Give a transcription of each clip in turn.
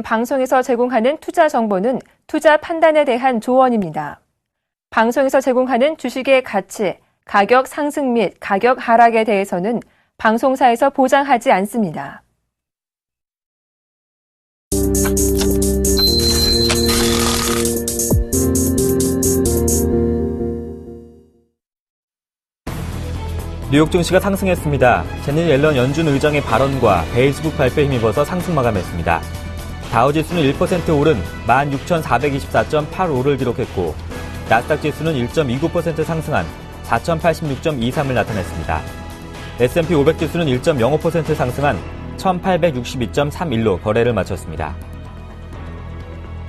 방송에서 제공하는 투자 정보는 투자 판단에 대한 조언입니다. 방송에서 제공하는 주식의 가치, 가격 상승 및 가격 하락에 대해서는 방송사에서 보장하지 않습니다. 뉴욕 증시가 상승했습니다. 제닛 옐런 연준 의장의 발언과 페이스북 발표에 힘입어서 상승 마감했습니다. 다우지수는 1% 오른 16,424.85를 기록했고 나스닥 지수는 1.29% 상승한 4,086.23을 나타냈습니다. S&P 500 지수는 1.05% 상승한 1,862.31로 거래를 마쳤습니다.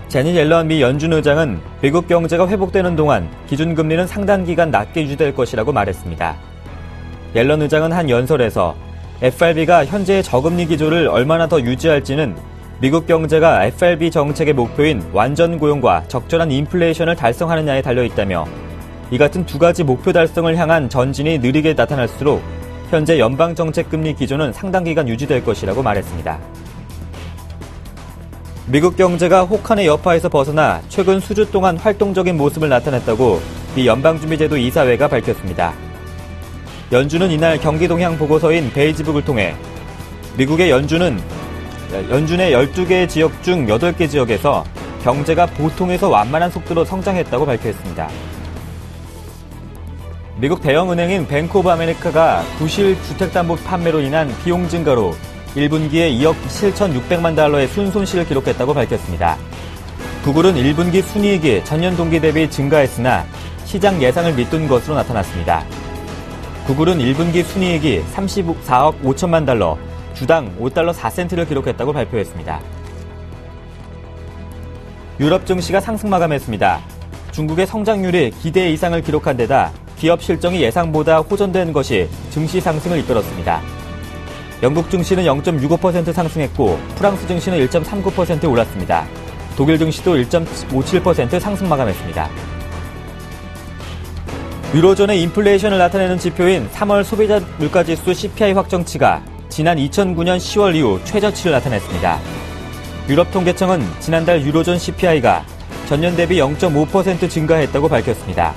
제닛 옐런 미 연준 의장은 미국 경제가 회복되는 동안 기준금리는 상당 기간 낮게 유지될 것이라고 말했습니다. 옐런 의장은 한 연설에서 FRB가 현재의 저금리 기조를 얼마나 더 유지할지는 미국 경제가 FRB 정책의 목표인 완전 고용과 적절한 인플레이션을 달성하느냐에 달려있다며 이 같은 두 가지 목표 달성을 향한 전진이 느리게 나타날수록 현재 연방정책금리 기조는 상당 기간 유지될 것이라고 말했습니다. 미국 경제가 혹한의 여파에서 벗어나 최근 수주 동안 활동적인 모습을 나타냈다고 미 연방준비제도 이사회가 밝혔습니다. 연준은 이날 경기 동향 보고서인 베이지북을 통해 미국의 연준의 12개 지역 중 8개 지역에서 경제가 보통에서 완만한 속도로 성장했다고 발표했습니다. 미국 대형은행인 뱅크 오브 아메리카가 구실 주택담보 판매로 인한 비용 증가로 1분기에 2억 7,600만 달러의 순손실을 기록했다고 밝혔습니다. 구글은 1분기 순이익이 전년 동기 대비 증가했으나 시장 예상을 밑둔 것으로 나타났습니다. 구글은 1분기 순이익이 34억 5천만 달러, 주당 5달러 4센트를 기록했다고 발표했습니다. 유럽 증시가 상승 마감했습니다. 중국의 성장률이 기대 이상을 기록한 데다 기업 실적이 예상보다 호전된 것이 증시 상승을 이끌었습니다. 영국 증시는 0.65% 상승했고 프랑스 증시는 1.39% 올랐습니다. 독일 증시도 1.57% 상승 마감했습니다. 유로존의 인플레이션을 나타내는 지표인 3월 소비자 물가지수 CPI 확정치가 지난 2009년 10월 이후 최저치를 나타냈습니다. 유럽 통계청은 지난달 유로존 CPI가 전년 대비 0.5% 증가했다고 밝혔습니다.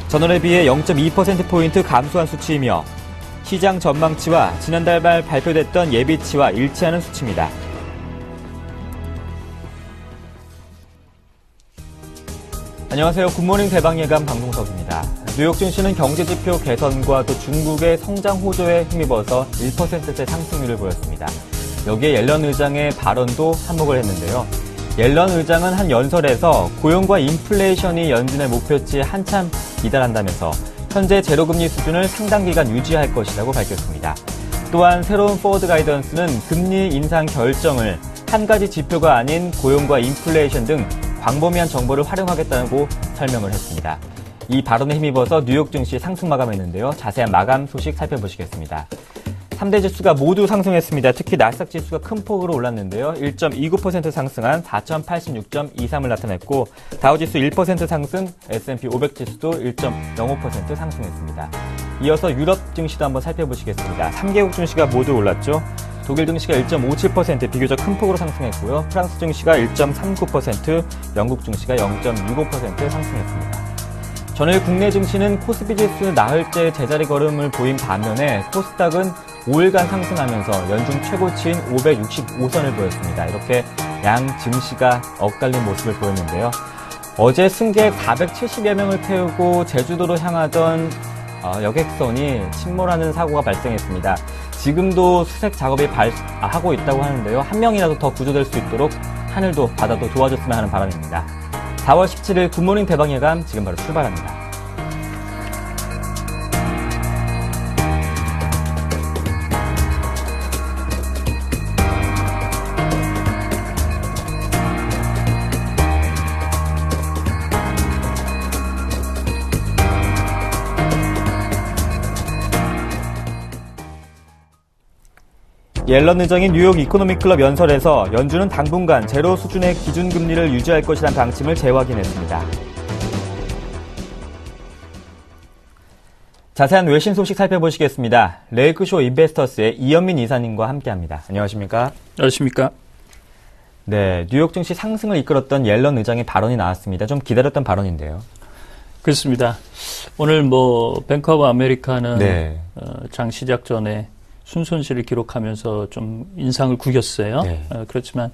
전월에 비해 0.2%포인트 감소한 수치이며 시장 전망치와 지난달 말 발표됐던 예비치와 일치하는 수치입니다. 안녕하세요. 굿모닝 대방예감 방송석입니다. 뉴욕 증시는 경제지표 개선과 또 중국의 성장 호조에 힘입어서 1%대 상승률을 보였습니다. 여기에 옐런 의장의 발언도 한몫을 했는데요. 옐런 의장은 한 연설에서 고용과 인플레이션이 연준의 목표치에 한참 이달한다면서 현재 제로금리 수준을 상당 기간 유지할 것이라고 밝혔습니다. 또한 새로운 포워드 가이던스는 금리 인상 결정을 한 가지 지표가 아닌 고용과 인플레이션 등 광범위한 정보를 활용하겠다고 설명을 했습니다. 이 발언에 힘입어서 뉴욕 증시 상승 마감했는데요. 자세한 마감 소식 살펴보시겠습니다. 3대 지수가 모두 상승했습니다. 특히 나스닥 지수가 큰 폭으로 올랐는데요. 1.29% 상승한 4,086.23을 나타냈고 다우지수 1% 상승, S&P 500 지수도 1.05% 상승했습니다. 이어서 유럽 증시도 한번 살펴보시겠습니다. 3개국 증시가 모두 올랐죠. 독일 증시가 1.57% 비교적 큰 폭으로 상승했고요. 프랑스 증시가 1.39%, 영국 증시가 0.65% 상승했습니다. 전일 국내 증시는 코스피 지수 나흘째 제자리 걸음을 보인 반면에 코스닥은 5일간 상승하면서 연중 최고치인 565선을 보였습니다. 이렇게 양 증시가 엇갈린 모습을 보였는데요. 어제 승객 470여 명을 태우고 제주도로 향하던 여객선이 침몰하는 사고가 발생했습니다. 지금도 수색 작업이 하고 있다고 하는데요. 한 명이라도 더 구조될 수 있도록 하늘도 바다도 도와줬으면 하는 바람입니다. 4월 17일 굿모닝 대방예감 지금 바로 출발합니다. 옐런 의장이 뉴욕 이코노믹 클럽 연설에서 연준은 당분간 제로 수준의 기준금리를 유지할 것이란 방침을 재확인했습니다. 자세한 외신 소식 살펴보시겠습니다. 레이크쇼 인베스터스의 이현민 이사님과 함께합니다. 안녕하십니까? 안녕하십니까? 네, 뉴욕 증시 상승을 이끌었던 옐런 의장의 발언이 나왔습니다. 좀 기다렸던 발언인데요. 그렇습니다. 오늘 뱅크 오브 아메리카는 네. 장 시작 전에 순손실을 기록하면서 좀 인상을 구겼어요. 네. 그렇지만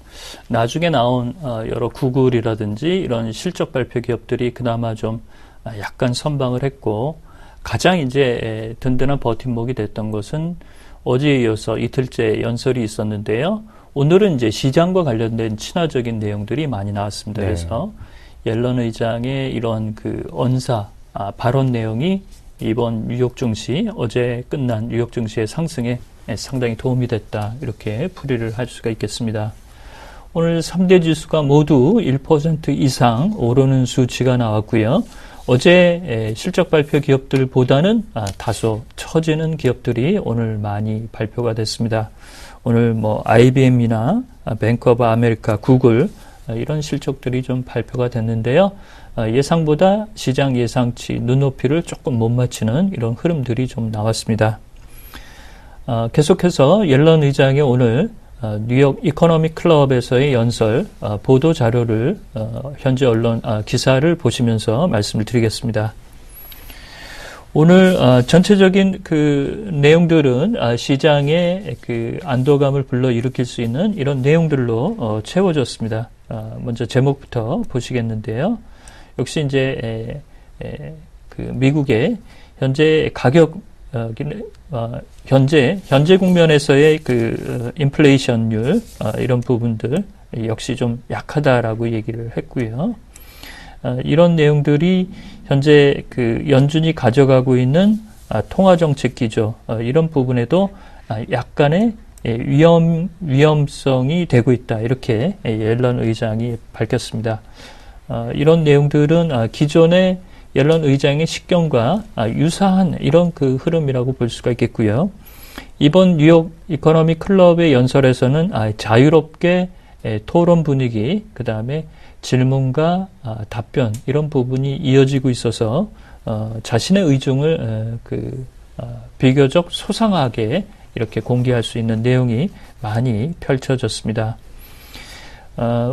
나중에 나온 여러 구글이라든지 이런 실적 발표 기업들이 그나마 좀 약간 선방을 했고, 가장 이제 든든한 버팀목이 됐던 것은 어제에 이어서 이틀째 연설이 있었는데요. 오늘은 이제 시장과 관련된 친화적인 내용들이 많이 나왔습니다. 네. 그래서 옐런 의장의 이런 발언 내용이 이번 뉴욕 증시, 어제 끝난 뉴욕 증시의 상승에 상당히 도움이 됐다. 이렇게 풀이를 할 수가 있겠습니다. 오늘 3대 지수가 모두 1% 이상 오르는 수치가 나왔고요. 어제 실적 발표 기업들보다는 다소 처지는 기업들이 오늘 많이 발표가 됐습니다. 오늘 IBM이나 뱅크 오브 아메리카, 구글 이런 실적들이 좀 발표가 됐는데요. 예상보다 시장 예상치 눈높이를 조금 못 맞추는 이런 흐름들이 좀 나왔습니다. 계속해서 옐런 의장의 오늘 뉴욕 이코노믹 클럽에서의 연설 보도 자료를 현재 언론 기사를 보시면서 말씀을 드리겠습니다. 오늘 전체적인 그 내용들은 시장의 그 안도감을 불러일으킬 수 있는 이런 내용들로 채워졌습니다. 먼저 제목부터 보시겠는데요. 역시 이제 그 미국의 현재 가격 현재 국면에서의 그 인플레이션율 이런 부분들 역시 좀 약하다라고 얘기를 했고요. 이런 내용들이 현재 그 연준이 가져가고 있는 통화 정책 기조 이런 부분에도 약간의 위험성이 되고 있다. 이렇게 옐런 의장이 밝혔습니다. 이런 내용들은 기존의 옐런 의장의 식견과 유사한 이런 그 흐름이라고 볼 수가 있겠고요. 이번 뉴욕 이코노미 클럽의 연설에서는 자유롭게 토론 분위기, 그 다음에 질문과 답변 이런 부분이 이어지고 있어서 자신의 의중을 비교적 소상하게 이렇게 공개할 수 있는 내용이 많이 펼쳐졌습니다.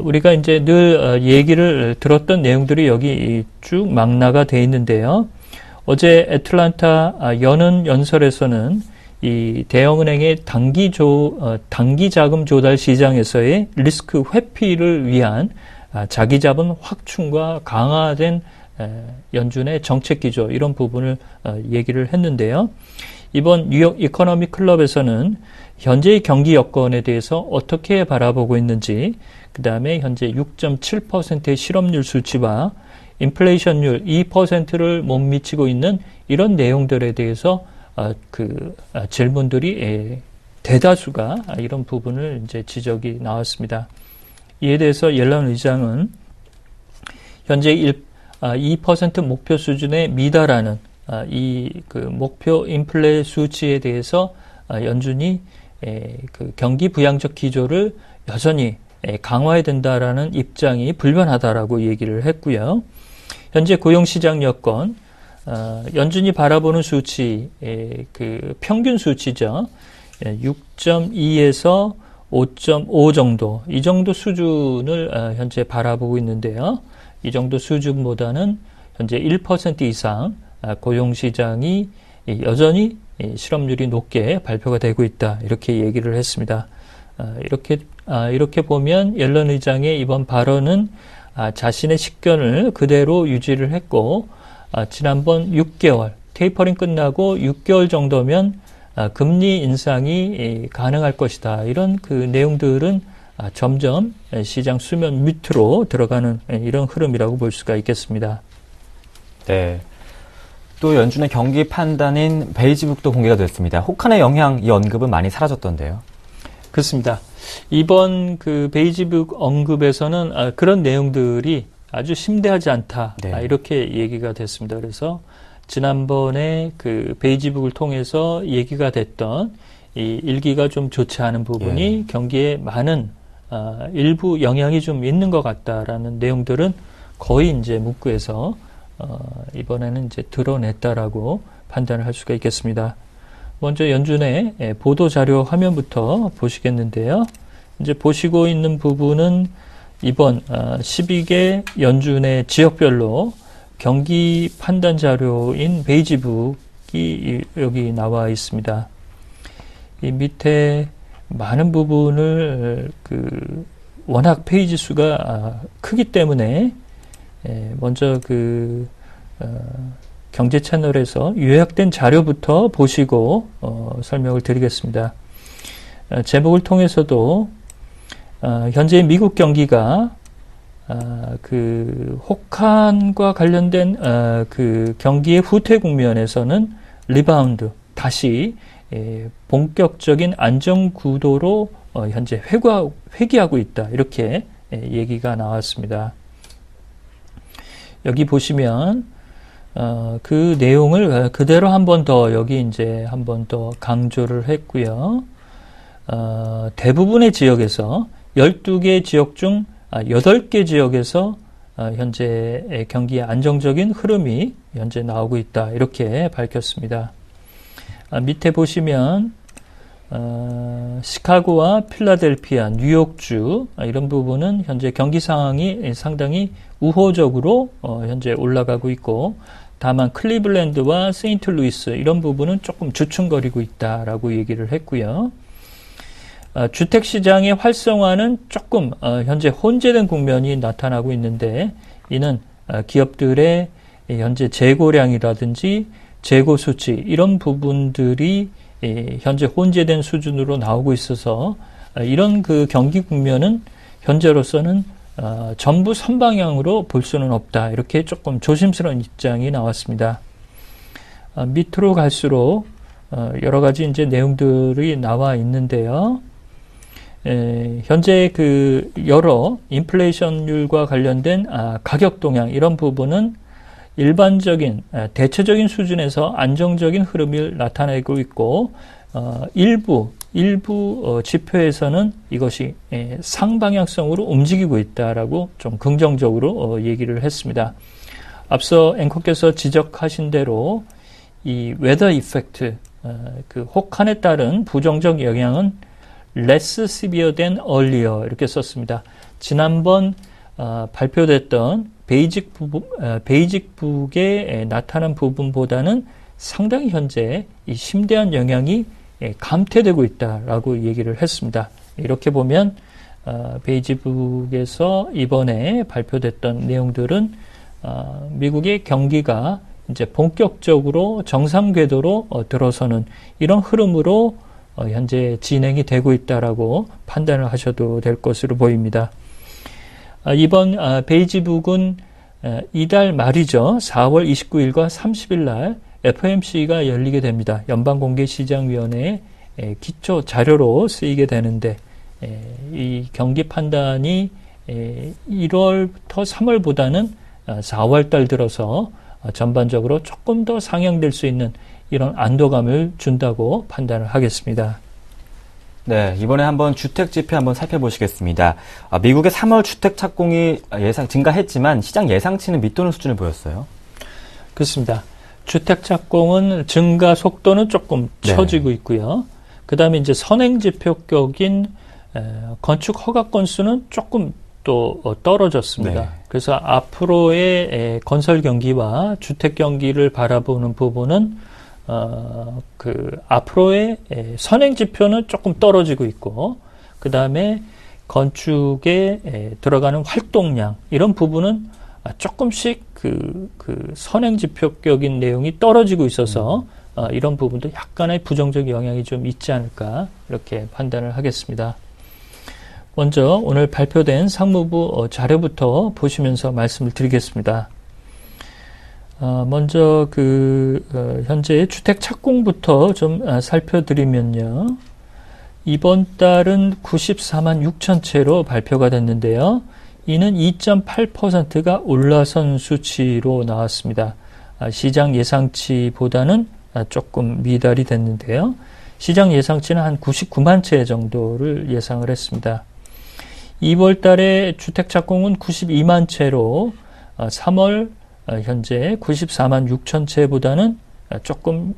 우리가 이제 늘 얘기를 들었던 내용들이 여기 쭉 망라가 돼 있는데요. 어제 애틀란타 여는 연설에서는 이 대형은행의 단기 자금 조달 시장에서의 리스크 회피를 위한 자기 자본 확충과 강화된 연준의 정책 기조 이런 부분을 얘기를 했는데요. 이번 뉴욕 이코노미 클럽에서는 현재의 경기 여건에 대해서 어떻게 바라보고 있는지, 그 다음에 현재 6.7%의 실업률 수치와 인플레이션율 2%를 못 미치고 있는 이런 내용들에 대해서 질문들이 대다수가 이런 부분을 이제 지적이 나왔습니다. 이에 대해서 옐런 의장은 현재 2% 목표 수준에 미달하는 이 목표 인플레 수치에 대해서 연준이 그 경기 부양적 기조를 여전히 강화해야 된다라는 입장이 불변하다라고 얘기를 했고요. 현재 고용시장 여건, 연준이 바라보는 수치, 그 평균 수치죠. 6.2에서 5.5 정도, 이 정도 수준을 현재 바라보고 있는데요. 이 정도 수준보다는 현재 1% 이상 고용시장이 여전히 실업률이 높게 발표가 되고 있다. 이렇게 얘기를 했습니다. 이렇게 보면 옐런 의장의 이번 발언은 자신의 식견을 그대로 유지를 했고, 지난번 6개월, 테이퍼링 끝나고 6개월 정도면 금리 인상이 가능할 것이다. 이런 그 내용들은 점점 시장 수면 밑으로 들어가는 이런 흐름이라고 볼 수가 있겠습니다. 네. 또 연준의 경기 판단인 베이지북도 공개가 됐습니다. 혹한의 영향, 이 언급은 많이 사라졌던데요. 그렇습니다. 이번 그 베이지북 언급에서는 그런 내용들이 아주 심대하지 않다. 네. 이렇게 얘기가 됐습니다. 그래서 지난번에 그 베이지북을 통해서 얘기가 됐던 이 일기가 좀 좋지 않은 부분이 경기에 많은 일부 영향이 좀 있는 것 같다라는 내용들은 거의 이제 문구에서 이번에는 이제 드러냈다라고 판단을 할 수가 있겠습니다. 먼저 연준의 보도 자료 화면부터 보시겠는데요. 이제 보시고 있는 부분은 이번 12개 연준의 지역별로 경기 판단 자료인 베이지북이 여기 나와 있습니다. 이 밑에 많은 부분을 워낙 페이지 수가 크기 때문에 먼저 경제 채널에서 요약된 자료부터 보시고 설명을 드리겠습니다. 제목을 통해서도 현재 미국 경기가 혹한과 관련된 경기의 후퇴 국면에서는 리바운드, 다시 본격적인 안정 구도로 현재 회귀하고 있다. 이렇게 얘기가 나왔습니다. 여기 보시면 그 내용을 그대로 한 번 더 여기 이제 한 번 더 강조를 했고요. 대부분의 지역에서 12개 지역 중 8개 지역에서 현재 경기의 안정적인 흐름이 현재 나오고 있다. 이렇게 밝혔습니다. 밑에 보시면 시카고와 필라델피아, 뉴욕주 이런 부분은 현재 경기 상황이 상당히 우호적으로 현재 올라가고 있고, 다만 클리블랜드와 세인트루이스 이런 부분은 조금 주춤거리고 있다라고 얘기를 했고요. 주택시장의 활성화는 조금 현재 혼재된 국면이 나타나고 있는데, 이는 기업들의 현재 재고량이라든지 재고 수치 이런 부분들이 현재 혼재된 수준으로 나오고 있어서 이런 경기 국면은 현재로서는 전부 선방향으로 볼 수는 없다. 이렇게 조금 조심스러운 입장이 나왔습니다. 밑으로 갈수록 여러 가지 이제 내용들이 나와 있는데요. 현재 여러 인플레이션율과 관련된 가격 동향 이런 부분은 일반적인 대체적인 수준에서 안정적인 흐름을 나타내고 있고, 일부 지표에서는 이것이 상방향성으로 움직이고 있다라고 좀 긍정적으로 얘기를 했습니다. 앞서 앵커께서 지적하신 대로 이 웨더 이펙트, 혹한에 따른 부정적 영향은 less severe than earlier 이렇게 썼습니다. 지난번 발표됐던 베이직북에 나타난 부분보다는 상당히 현재 이 심대한 영향이 감퇴되고 있다라고 얘기를 했습니다. 이렇게 보면 베이직북에서 이번에 발표됐던 내용들은 미국의 경기가 이제 본격적으로 정상 궤도로 들어서는 이런 흐름으로 현재 진행이 되고 있다라고 판단을 하셔도 될 것으로 보입니다. 이번 베이지북은 이달 말이죠. 4월 29일과 30일 날 FOMC가 열리게 됩니다. 연방공개시장위원회의 기초 자료로 쓰이게 되는데, 이 경기 판단이 1월부터 3월보다는 4월 달 들어서 전반적으로 조금 더 상향될 수 있는 이런 안도감을 준다고 판단을 하겠습니다. 네, 이번에 한번 주택 지표 한번 살펴보시겠습니다. 미국의 3월 주택 착공이 증가했지만 시장 예상치는 밑도는 수준을 보였어요. 그렇습니다. 주택 착공은 증가 속도는 조금 처지고 있고요. 그 다음에 이제 선행 지표격인 건축 허가 건수는 조금 또 떨어졌습니다. 네. 그래서 앞으로의 건설 경기와 주택 경기를 바라보는 부분은 앞으로의 선행 지표는 조금 떨어지고 있고, 그 다음에 건축에 들어가는 활동량 이런 부분은 조금씩 선행 지표격인 내용이 떨어지고 있어서 이런 부분도 약간의 부정적 영향이 좀 있지 않을까 이렇게 판단을 하겠습니다. 먼저 오늘 발표된 상무부 자료부터 보시면서 말씀을 드리겠습니다. 먼저 현재 주택 착공부터 좀 살펴드리면요. 이번 달은 94만 6천 채로 발표가 됐는데요. 이는 2.8%가 올라선 수치로 나왔습니다. 시장 예상치보다는 조금 미달이 됐는데요. 시장 예상치는 한 99만 채 정도를 예상을 했습니다. 2월 달에 주택 착공은 92만 채로 3월 현재 94만 6천 채보다는 조금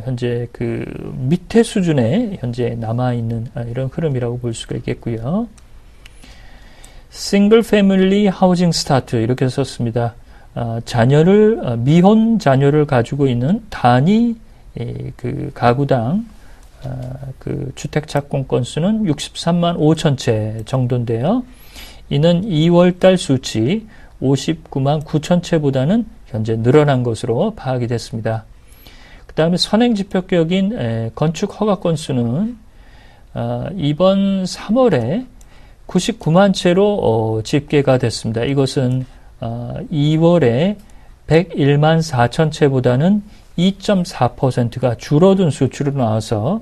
현재 그 밑에 수준에 현재 남아있는 이런 흐름이라고 볼 수가 있겠고요. 싱글 패밀리 하우징 스타트 이렇게 썼습니다. 미혼 자녀를 가지고 있는 단위 그 가구당 그 주택 착공 건수는 63만 5천 채 정도인데요. 이는 2월달 수치 59만 9천 채보다는 현재 늘어난 것으로 파악이 됐습니다. 그 다음에 선행지표격인 건축 허가 건수는 이번 3월에 99만 채로 집계가 됐습니다. 이것은 2월에 101만 4천 채보다는 2.4%가 줄어든 수치로 나와서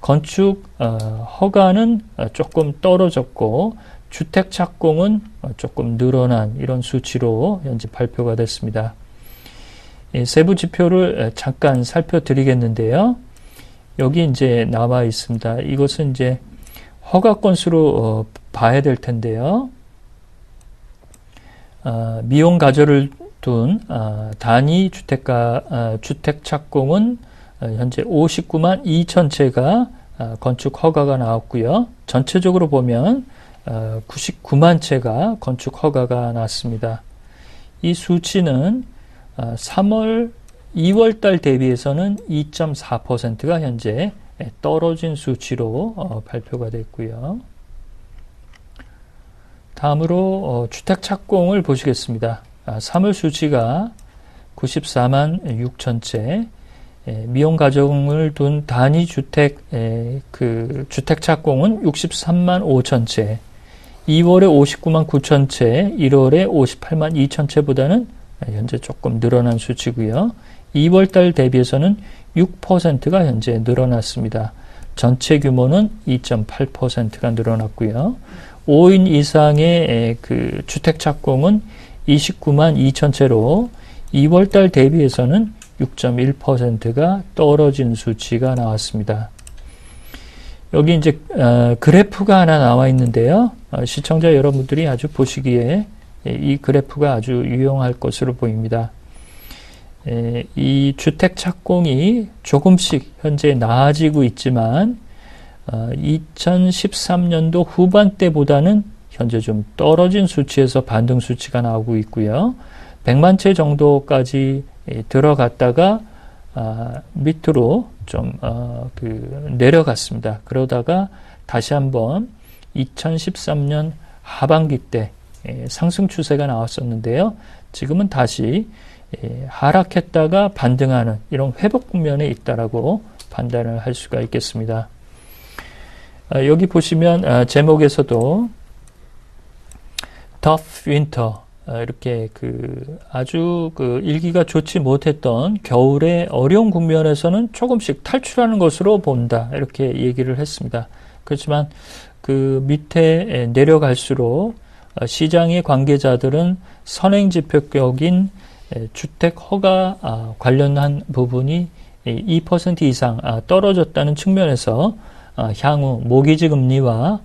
건축 허가는 조금 떨어졌고 주택 착공은 조금 늘어난 이런 수치로 현재 발표가 됐습니다. 세부 지표를 잠깐 살펴드리겠는데요. 여기 이제 나와 있습니다. 이것은 이제 허가 건수로 봐야 될 텐데요. 미혼 가절을 둔 단위 주택 착공은 현재 59만 2천 채가 건축 허가가 나왔고요. 전체적으로 보면 99만 채가 건축 허가가 났습니다. 이 수치는 2월 달 대비해서는 2.4%가 현재 떨어진 수치로 발표가 됐고요. 다음으로 주택 착공을 보시겠습니다. 3월 수치가 94만 6천 채, 미혼 가정을 둔 단위 주택 주택 착공은 63만 5천 채, 2월에 59만 9천 채, 1월에 58만 2천 채보다는 현재 조금 늘어난 수치고요. 2월 달 대비해서는 6%가 현재 늘어났습니다. 전체 규모는 2.8%가 늘어났고요. 5인 이상의 그 주택 착공은 29만 2천 채로 2월 달 대비해서는 6.1%가 떨어진 수치가 나왔습니다. 여기 이제 그래프가 하나 나와 있는데요. 시청자 여러분들이 아주 보시기에 이 그래프가 아주 유용할 것으로 보입니다. 이 주택 착공이 조금씩 현재 나아지고 있지만 2013년도 후반대보다는 현재 좀 떨어진 수치에서 반등 수치가 나오고 있고요. 100만 채 정도까지 들어갔다가 밑으로 좀 내려갔습니다. 그러다가 다시 한번 2013년 하반기 때 상승 추세가 나왔었는데요. 지금은 다시 하락했다가 반등하는 이런 회복 국면에 있다라고 판단을 할 수가 있겠습니다. 여기 보시면 제목에서도 tough winter 이렇게 아주 일기가 좋지 못했던 겨울의 어려운 국면에서는 조금씩 탈출하는 것으로 본다 이렇게 얘기를 했습니다. 그렇지만 그 밑에 내려갈수록 시장의 관계자들은 선행지표격인 주택 허가 관련한 부분이 2% 이상 떨어졌다는 측면에서 향후 모기지 금리와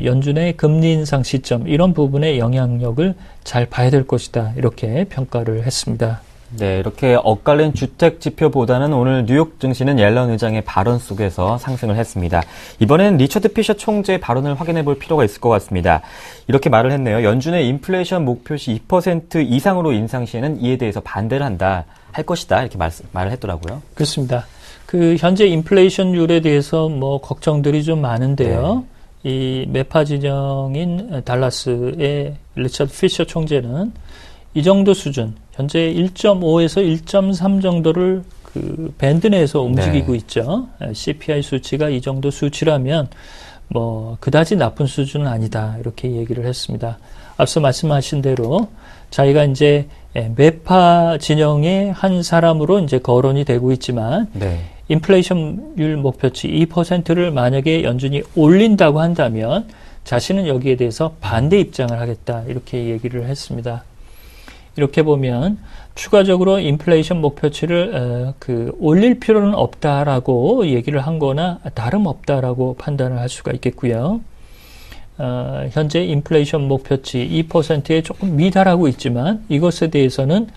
연준의 금리 인상 시점 이런 부분의 영향력을 잘 봐야 될 것이다 이렇게 평가를 했습니다. 네, 이렇게 엇갈린 주택 지표보다는 오늘 뉴욕 증시는 옐런 의장의 발언 속에서 상승을 했습니다. 이번엔 리처드 피셔 총재의 발언을 확인해 볼 필요가 있을 것 같습니다. 이렇게 말을 했네요. 연준의 인플레이션 목표시 2% 이상으로 인상 시에는 이에 대해서 반대를 할 것이다 이렇게 말을 했더라고요. 그렇습니다. 현재 인플레이션율에 대해서 걱정들이 좀 많은데요. 네. 이 매파 진영인 달라스의 리처드 피셔 총재는 이 정도 수준, 현재 1.5에서 1.3 정도를 밴드 내에서 움직이고 네. 있죠. CPI 수치가 이 정도 수치라면 그다지 나쁜 수준은 아니다. 이렇게 얘기를 했습니다. 앞서 말씀하신 대로 자기가 이제 매파 진영의 한 사람으로 이제 거론이 되고 있지만 네. 인플레이션율 목표치 2%를 만약에 연준이 올린다고 한다면 자신은 여기에 대해서 반대 입장을 하겠다. 이렇게 얘기를 했습니다. 이렇게 보면 추가적으로 인플레이션 목표치를 올릴 필요는 없다라고 얘기를 한 거나 다름없다라고 판단을 할 수가 있겠고요. 현재 인플레이션 목표치 2%에 조금 미달하고 있지만 이것에 대해서는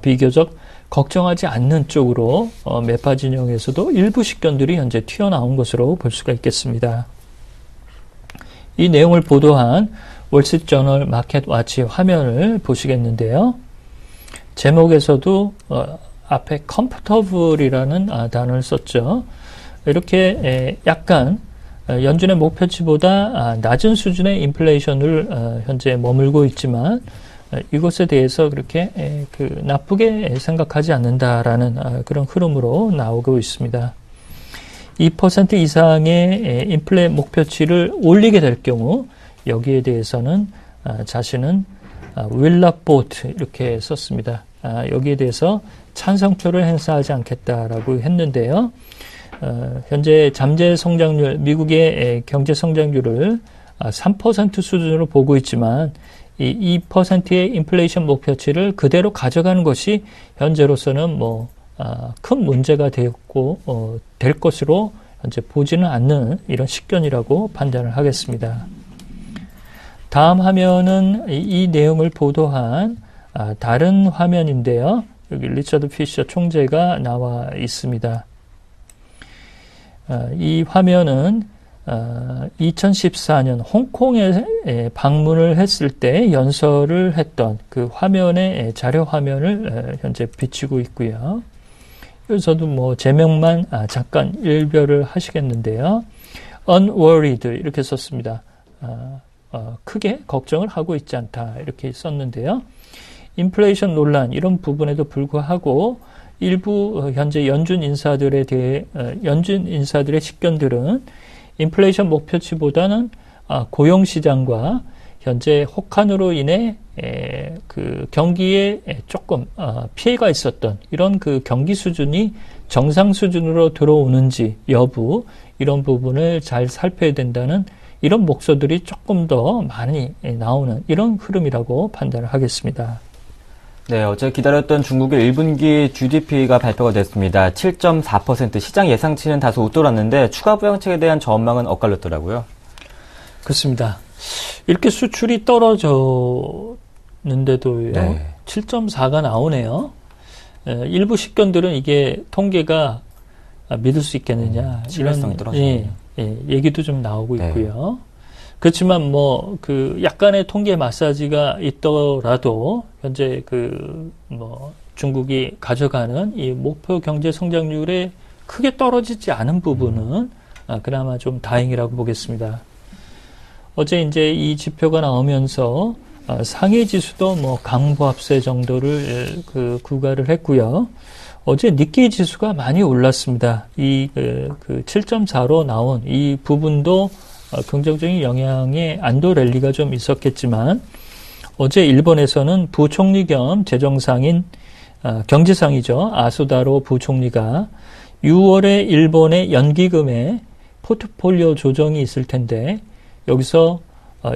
비교적 걱정하지 않는 쪽으로 매파 진영에서도 일부 식견들이 현재 튀어나온 것으로 볼 수가 있겠습니다. 이 내용을 보도한 월스트리트저널 마켓워치 화면을 보시겠는데요. 제목에서도 앞에 comfortable이라는 단어를 썼죠. 이렇게 약간 연준의 목표치보다 낮은 수준의 인플레이션을 현재 머물고 있지만 이것에 대해서 그렇게 나쁘게 생각하지 않는다라는 그런 흐름으로 나오고 있습니다. 2% 이상의 인플레 목표치를 올리게 될 경우 여기에 대해서는 자신은 will not vote 이렇게 썼습니다. 여기에 대해서 찬성표를 행사하지 않겠다라고 했는데요. 현재 잠재 성장률, 미국의 경제 성장률을 3% 수준으로 보고 있지만 이 2%의 인플레이션 목표치를 그대로 가져가는 것이 현재로서는 큰 문제가 되었고 될 것으로 현재 보지는 않는 이런 식견이라고 판단을 하겠습니다. 다음 화면은 이 내용을 보도한 다른 화면인데요. 여기 리처드 피셔 총재가 나와 있습니다. 이 화면은 2014년 홍콩에 방문을 했을 때 연설을 했던 그 화면의 자료 화면을 현재 비치고 있고요. 여기서도 제목만 잠깐 일별을 하시겠는데요. unworried 이렇게 썼습니다. 크게 걱정을 하고 있지 않다 이렇게 썼는데요. 인플레이션 논란 이런 부분에도 불구하고 일부 현재 연준 인사들에 대해 연준 인사들의 식견들은 인플레이션 목표치보다는 고용 시장과 현재 혹한으로 인해 그 경기에 조금 피해가 있었던 이런 그 경기 수준이 정상 수준으로 들어오는지 여부 이런 부분을 잘 살펴야 된다는 이런 목소들이 조금 더 많이 나오는 이런 흐름이라고 판단을 하겠습니다. 네, 어제 기다렸던 중국의 1분기 GDP가 발표가 됐습니다. 7.4% 시장 예상치는 다소 웃돌았는데 추가 부양책에 대한 전망은 엇갈렸더라고요. 그렇습니다. 이렇게 수출이 떨어졌는데도요. 네. 7.4가 나오네요. 일부 식견들은 이게 통계가 믿을 수 있겠느냐. 신뢰성이 떨어지네요. 얘기도 좀 나오고 있고요. 그렇지만 약간의 통계 마사지가 있더라도 현재 중국이 가져가는 이 목표 경제 성장률에 크게 떨어지지 않은 부분은 그나마 좀 다행이라고 보겠습니다. 어제 이제 이 지표가 나오면서 상해 지수도 강보합세 정도를 구가를 했고요. 어제 니케이 지수가 많이 올랐습니다. 이 7.4로 나온 이 부분도 긍정적인 영향의 안도 랠리가 좀 있었겠지만 어제 일본에서는 부총리 겸 재정상인 경제상이죠. 아수다로 부총리가 6월에 일본의 연기금에 포트폴리오 조정이 있을 텐데 여기서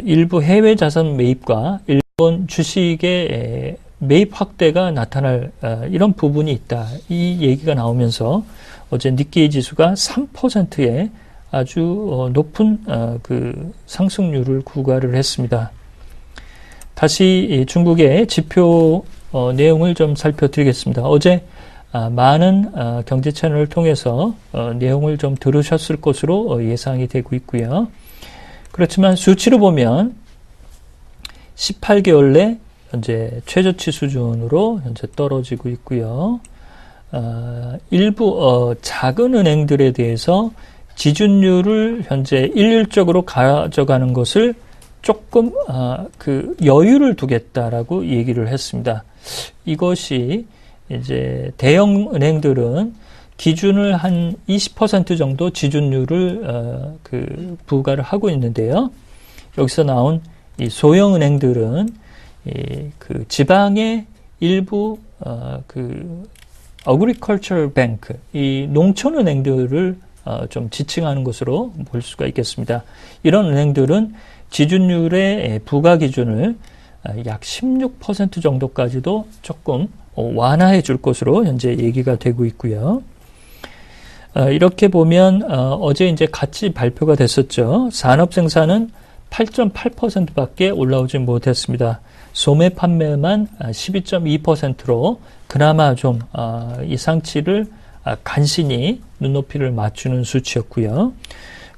일부 해외 자산 매입과 일본 주식의 매입 확대가 나타날 이런 부분이 있다. 이 얘기가 나오면서 어제 니케이 지수가 3%의 아주 높은 상승률을 구가를 했습니다. 다시 중국의 지표 내용을 좀 살펴드리겠습니다. 어제 많은 경제 채널을 통해서 내용을 좀 들으셨을 것으로 예상이 되고 있고요. 그렇지만 수치로 보면 18개월 내 현재 최저치 수준으로 현재 떨어지고 있고요. 일부 작은 은행들에 대해서 지준율을 현재 일률적으로 가져가는 것을 조금 여유를 두겠다라고 얘기를 했습니다. 이것이 이제 대형 은행들은 기준을 한 20% 정도 지준율을 부과를 하고 있는데요. 여기서 나온 이 소형 은행들은 지방의 일부 Agricultural Bank, 이 농촌 은행들을 좀 지칭하는 것으로 볼 수가 있겠습니다. 이런 은행들은 지준율의 부과 기준을 약 16% 정도까지도 조금 완화해 줄 것으로 현재 얘기가 되고 있고요. 이렇게 보면 어제 이제 같이 발표가 됐었죠. 산업 생산은 8.8%밖에 올라오지 못했습니다. 소매 판매만 12.2%로 그나마 좀 이 상치를 간신히 눈높이를 맞추는 수치였고요.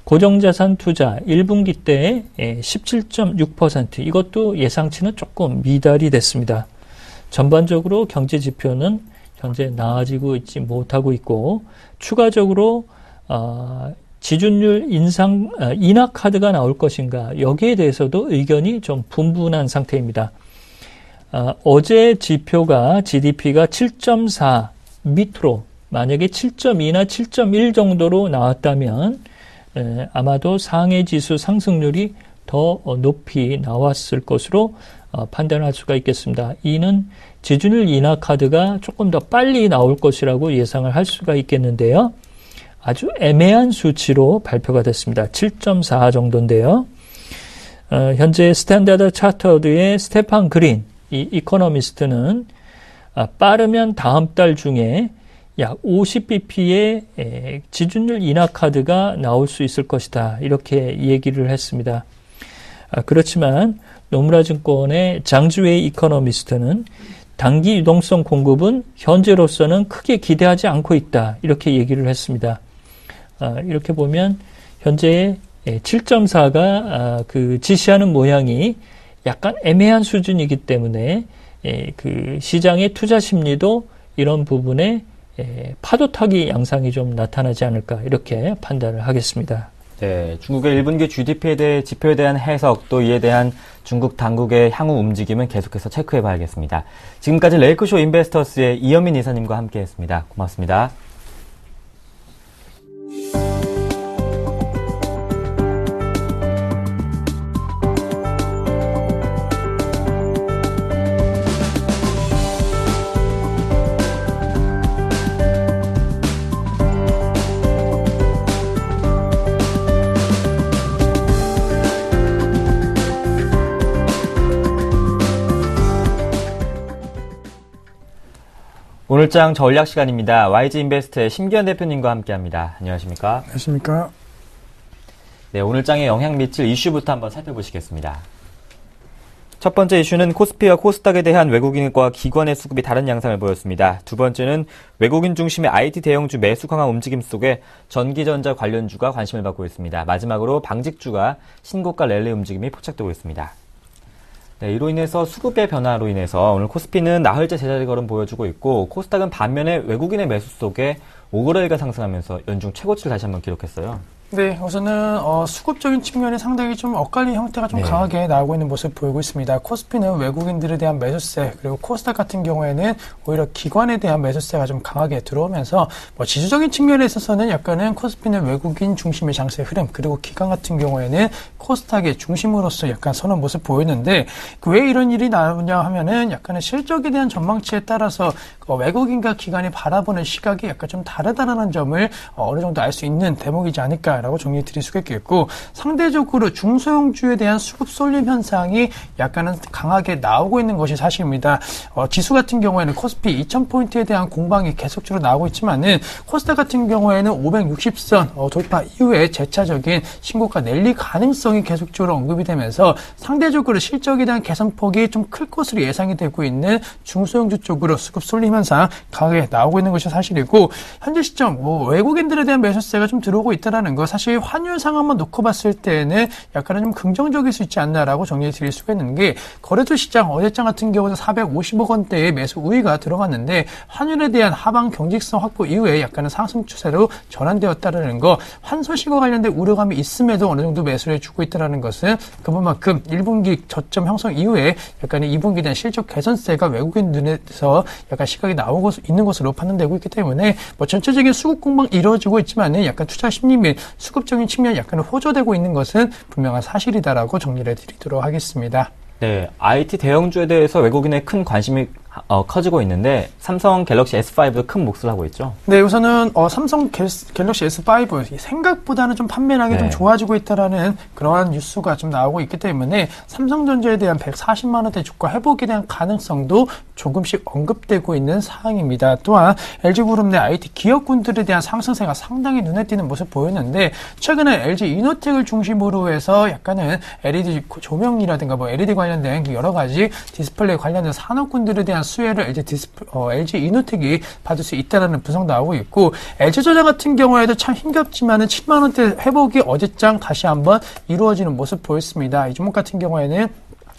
고정자산 투자 1분기 때 17.6%, 이것도 예상치는 조금 미달이 됐습니다. 전반적으로 경제 지표는 현재 나아지고 있지 못하고 있고, 추가적으로 지준율 인하 카드가 나올 것인가, 여기에 대해서도 의견이 좀 분분한 상태입니다. 어제 지표가 GDP가 7.4 밑으로, 만약에 7.2나 7.1 정도로 나왔다면 아마도 상해지수 상승률이 더 높이 나왔을 것으로 판단할 수가 있겠습니다. 이는 지준율 인하 카드가 조금 더 빨리 나올 것이라고 예상을 할 수가 있겠는데요. 아주 애매한 수치로 발표가 됐습니다. 7.4 정도인데요. 현재 스탠다드 차터드의 스테판 그린, 이 이코노미스트는 빠르면 다음 달 중에 약 50bp의 지준율 인하 카드가 나올 수 있을 것이다, 이렇게 얘기를 했습니다. 그렇지만 노무라 증권의 장주웨이 이코노미스트는 단기 유동성 공급은 현재로서는 크게 기대하지 않고 있다, 이렇게 얘기를 했습니다. 이렇게 보면 현재 7.4가 그 지시하는 모양이 약간 애매한 수준이기 때문에 그 시장의 투자 심리도 이런 부분에 파도 타기 양상이 좀 나타나지 않을까, 이렇게 판단을 하겠습니다. 네, 중국의 1분기 GDP에 대해 지표에 대한 해석, 또 이에 대한 중국 당국의 향후 움직임은 계속해서 체크해 봐야겠습니다. 지금까지 레이크쇼 인베스터스의 이현민 이사님과 함께했습니다. 고맙습니다. 오늘장 전략 시간입니다. YG인베스트의 심기현 대표님과 함께합니다. 안녕하십니까? 안녕하십니까? 네, 오늘장에 영향 미칠 이슈부터 한번 살펴보시겠습니다. 첫 번째 이슈는 코스피와 코스닥에 대한 외국인과 기관의 수급이 다른 양상을 보였습니다. 두 번째는 외국인 중심의 IT 대형주 매수 강화 움직임 속에 전기전자 관련주가 관심을 받고 있습니다. 마지막으로 방직주가 신고가 랠리 움직임이 포착되고 있습니다. 네, 이로 인해서 수급의 변화로 인해서 오늘 코스피는 나흘째 제자리 걸음 보여주고 있고, 코스닥은 반면에 외국인의 매수 속에 5거래일가 상승하면서 연중 최고치를 다시 한번 기록했어요. 네, 우선은 수급적인 측면이 상당히 좀 엇갈린 형태가 좀 강하게 나오고 있는 모습을 보이고 있습니다. 코스피는 외국인들에 대한 매수세, 그리고 코스닥 같은 경우에는 오히려 기관에 대한 매수세가 좀 강하게 들어오면서 지수적인 측면에 있어서는 약간은 코스피는 외국인 중심의 장세 흐름, 그리고 기관 같은 경우에는 코스닥의 중심으로서 약간 서는 모습 보이는데, 왜 이런 일이 나오냐 하면은 약간은 실적에 대한 전망치에 따라서 외국인과 기관이 바라보는 시각이 약간 좀 다르다라는 점을 어느 정도 알 수 있는 대목이지 않을까 라고 정리해 드릴 수가 있겠고, 상대적으로 중소형주에 대한 수급 쏠림 현상이 약간은 강하게 나오고 있는 것이 사실입니다. 지수 같은 경우에는 코스피 2000포인트에 대한 공방이 계속적으로 나오고 있지만은, 코스닥 같은 경우에는 560선 돌파 이후에 재차적인 신고가 랠리 가능성이 계속적으로 언급이 되면서 상대적으로 실적에 대한 개선폭이 좀 클 것으로 예상이 되고 있는 중소형주 쪽으로 수급 쏠림 현상 강하게 나오고 있는 것이 사실이고, 현재 시점 외국인들에 대한 매수세가 좀 들어오고 있다는 거, 사실 환율 상황만 놓고 봤을 때는 약간은 좀 긍정적일 수 있지 않나라고 정리해 드릴 수가 있는 게, 거래소 시장 어제장 같은 경우는 450억 원대의 매수 우위가 들어갔는데, 환율에 대한 하방 경직성 확보 이후에 약간은 상승 추세로 전환되었다는 거, 환소식과 관련된 우려감이 있음에도 어느 정도 매수를 해주고 있다는 것은 그만큼 1분기 저점 형성 이후에 약간의 2분기에 대한 실적 개선세가 외국인 눈에서 약간 시각이 나오고 있는 것으로 판단되고 있기 때문에 전체적인 수급 공방 이루어지고 있지만은 약간 투자 심리 및 수급적인 측면이 약간 호조되고 있는 것은 분명한 사실이다라고 정리를 해드리도록 하겠습니다. 네, IT 대형주에 대해서 외국인의 큰 관심이 커지고 있는데 삼성 갤럭시 S5도 큰 몫을 하고 있죠. 네, 우선은 삼성 갤럭시 S5 생각보다는 좀 판매량이 좀 좋아지고 있다라는 그러한 뉴스가 좀 나오고 있기 때문에 삼성전자에 대한 140만 원대 주가 회복에 대한 가능성도 조금씩 언급되고 있는 사항입니다. 또한 LG그룹 내 IT 기업군들에 대한 상승세가 상당히 눈에 띄는 모습 보였는데 최근에 LG 이노텍을 중심으로 해서 약간은 LED 조명이라든가 뭐 LED 관련된 여러 가지 디스플레이 관련된 산업군들에 대한 수혜를 LG 이노텍이 받을 수 있다는 분석 나오고 있고 LG전자 같은 경우에도 참 힘겹지만은 7만 원대 회복이 어제장 다시 한번 이루어지는 모습 보였습니다. 이 종목 같은 경우에는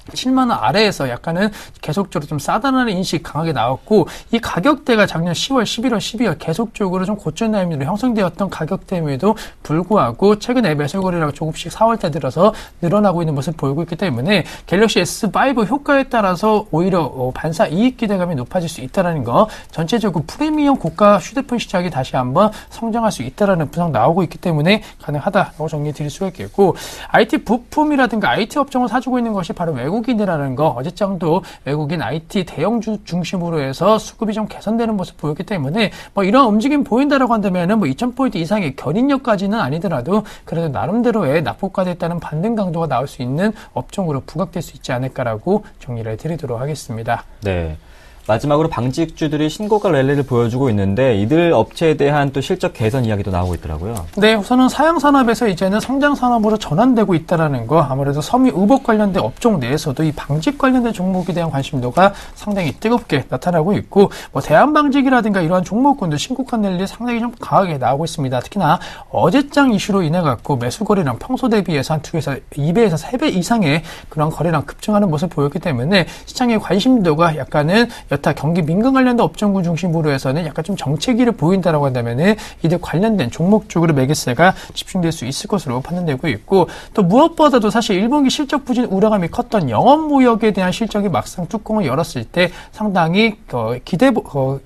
7만 원 아래에서 약간은 계속적으로 좀 싸다라는 인식이 강하게 나왔고 이 가격대가 작년 10월, 11월, 12월 계속적으로 좀 고점 라인으로 형성되었던 가격대임에도 불구하고 최근에 매수 거래량이 조금씩 4월달 들어서 늘어나고 있는 모습을 보이고 있기 때문에 갤럭시 S5 효과에 따라서 오히려 반사 이익 기대감이 높아질 수 있다는 거 전체적으로 프리미엄 고가 휴대폰 시장이 다시 한번 성장할 수 있다는 분석 나오고 있기 때문에 가능하다라고 정리해 드릴 수가 있겠고 IT 부품이라든가 IT 업종을 사주고 있는 것이 바로 외국인이라는 거 어제장도 외국인 IT 대형주 중심으로 해서 수급이 좀 개선되는 모습 보였기 때문에 뭐 이런 움직임 보인다라고 한다면은 뭐 2000포인트 이상의 견인력까지는 아니더라도 그래도 나름대로의 낙폭과됐다는 반등 강도가 나올 수 있는 업종으로 부각될 수 있지 않을까라고 정리를 해드리도록 하겠습니다. 네. 마지막으로 방직주들이 신고가 랠리를 보여주고 있는데 이들 업체에 대한 또 실적 개선 이야기도 나오고 있더라고요. 네, 우선은 사양산업에서 이제는 성장산업으로 전환되고 있다는 거 아무래도 섬유 의복 관련된 업종 내에서도 이 방직 관련된 종목에 대한 관심도가 상당히 뜨겁게 나타나고 있고 뭐 대한방직이라든가 이러한 종목군도 신고가 랠리 상당히 좀 강하게 나오고 있습니다. 특히나 어제장 이슈로 인해 갖고 매수 거래량 평소 대비해서 한 2배에서 3배 이상의 그런 거래량 급증하는 모습을 보였기 때문에 시장의 관심도가 약간은 여타 경기 민감 관련된 업종군 중심으로 해서는 약간 좀 정체기를 보인다라고 한다면은 이들 관련된 종목 쪽으로 매개세가 집중될 수 있을 것으로 판단되고 있고 또 무엇보다도 사실 1분기 실적 부진 우려감이 컸던 영업무역에 대한 실적이 막상 뚜껑을 열었을 때 상당히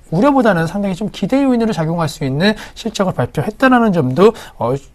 우려보다는 상당히 좀 기대 요인으로 작용할 수 있는 실적을 발표했다라는 점도